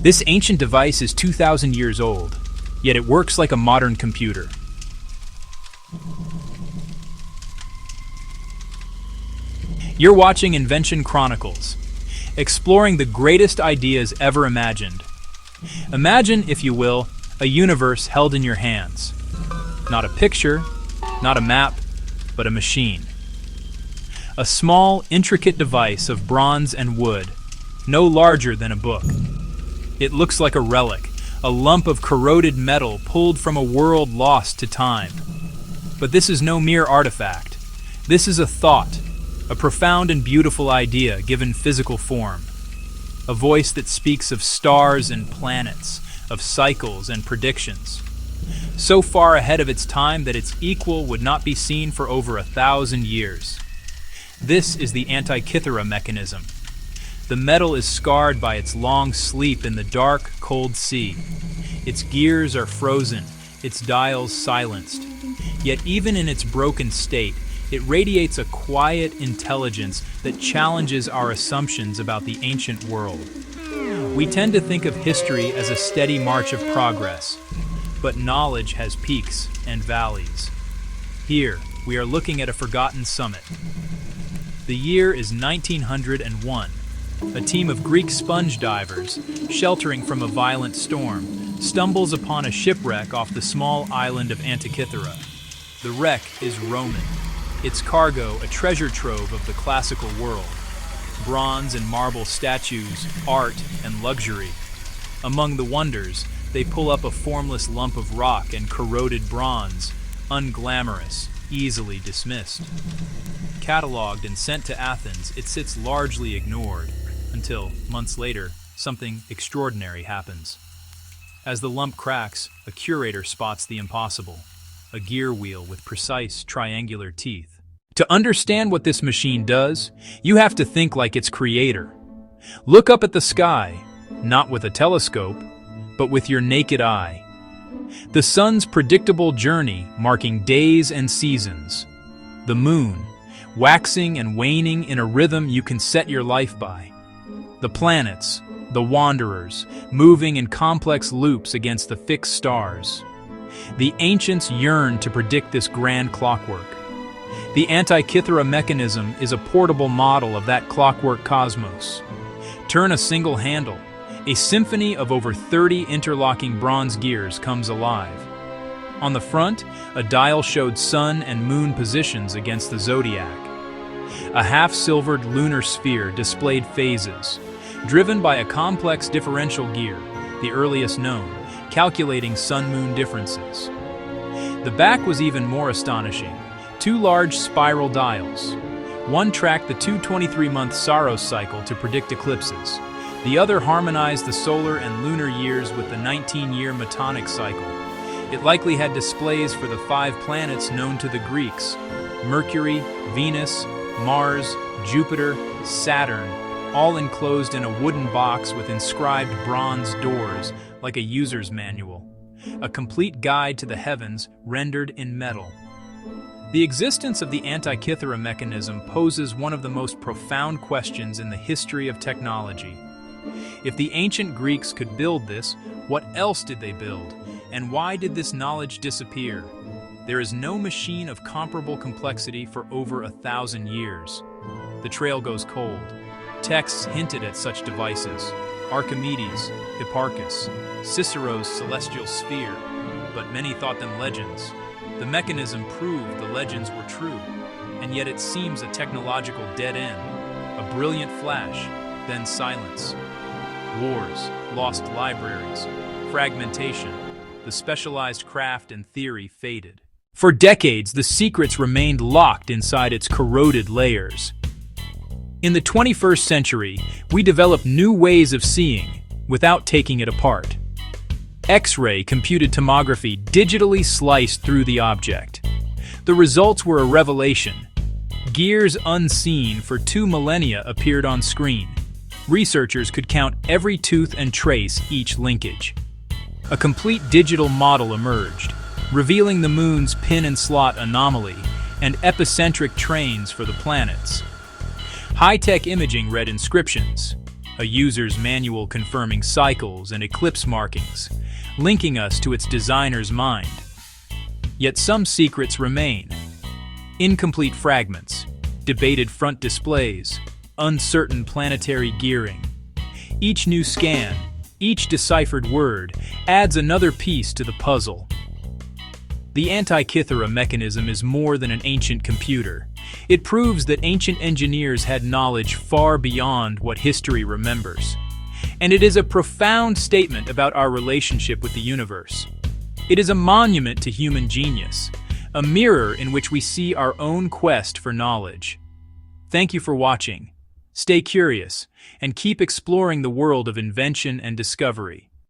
This ancient device is 2,000 years old, yet it works like a modern computer. You're watching Invention Chronicles, exploring the greatest ideas ever imagined. Imagine, if you will, a universe held in your hands. Not a picture, not a map, but a machine. A small, intricate device of bronze and wood, no larger than a book. It looks like a relic, a lump of corroded metal pulled from a world lost to time. But this is no mere artifact. This is a thought, a profound and beautiful idea given physical form. A voice that speaks of stars and planets, of cycles and predictions. So far ahead of its time that its equal would not be seen for over 1,000 years. This is the Antikythera Mechanism. The metal is scarred by its long sleep in the dark, cold sea. Its gears are frozen, its dials silenced. Yet even in its broken state, it radiates a quiet intelligence that challenges our assumptions about the ancient world. We tend to think of history as a steady march of progress, but knowledge has peaks and valleys. Here, we are looking at a forgotten summit. The year is 1901. A team of Greek sponge divers, sheltering from a violent storm, stumbles upon a shipwreck off the small island of Antikythera. The wreck is Roman, its cargo a treasure trove of the classical world. Bronze and marble statues, art and luxury. Among the wonders, they pull up a formless lump of rock and corroded bronze, unglamorous, easily dismissed. Catalogued and sent to Athens, it sits largely ignored, until, months later, something extraordinary happens. As the lump cracks, a curator spots the impossible, a gear wheel with precise triangular teeth. To understand what this machine does, you have to think like its creator. Look up at the sky, not with a telescope, but with your naked eye. The sun's predictable journey marking days and seasons. The moon, waxing and waning in a rhythm you can set your life by. The planets, the wanderers, moving in complex loops against the fixed stars. The ancients yearned to predict this grand clockwork. The Antikythera Mechanism is a portable model of that clockwork cosmos. Turn a single handle, a symphony of over 30 interlocking bronze gears comes alive. On the front, a dial showed sun and moon positions against the zodiac. A half-silvered lunar sphere displayed phases, driven by a complex differential gear, the earliest known, calculating sun-moon differences. The back was even more astonishing. 2 large spiral dials. One tracked the 223-month Saros cycle to predict eclipses. The other harmonized the solar and lunar years with the 19-year Metonic cycle. It likely had displays for the 5 planets known to the Greeks: Mercury, Venus, Mars, Jupiter, Saturn, all enclosed in a wooden box with inscribed bronze doors, like a user's manual. A complete guide to the heavens rendered in metal. The existence of the Antikythera Mechanism poses one of the most profound questions in the history of technology. If the ancient Greeks could build this, what else did they build? And why did this knowledge disappear? There is no machine of comparable complexity for over 1,000 years. The trail goes cold. Texts hinted at such devices: Archimedes, Hipparchus, Cicero's celestial sphere, but many thought them legends. The mechanism proved the legends were true, and yet it seems a technological dead end. A brilliant flash, then silence. Wars, lost libraries, fragmentation. The specialized craft and theory faded. For decades, the secrets remained locked inside its corroded layers. In the 21st century, we developed new ways of seeing, without taking it apart. X-ray computed tomography digitally sliced through the object. The results were a revelation. Gears unseen for 2 millennia appeared on screen. Researchers could count every tooth and trace each linkage. A complete digital model emerged, revealing the moon's pin and slot anomaly and epicentric trains for the planets. High-tech imaging read inscriptions. a user's manual confirming cycles and eclipse markings, linking us to its designer's mind. Yet some secrets remain. Incomplete fragments, debated front displays, uncertain planetary gearing. Each new scan, each deciphered word, adds another piece to the puzzle. The Antikythera Mechanism is more than an ancient computer. It proves that ancient engineers had knowledge far beyond what history remembers. And it is a profound statement about our relationship with the universe. It is a monument to human genius, a mirror in which we see our own quest for knowledge. Thank you for watching. Stay curious, and keep exploring the world of invention and discovery.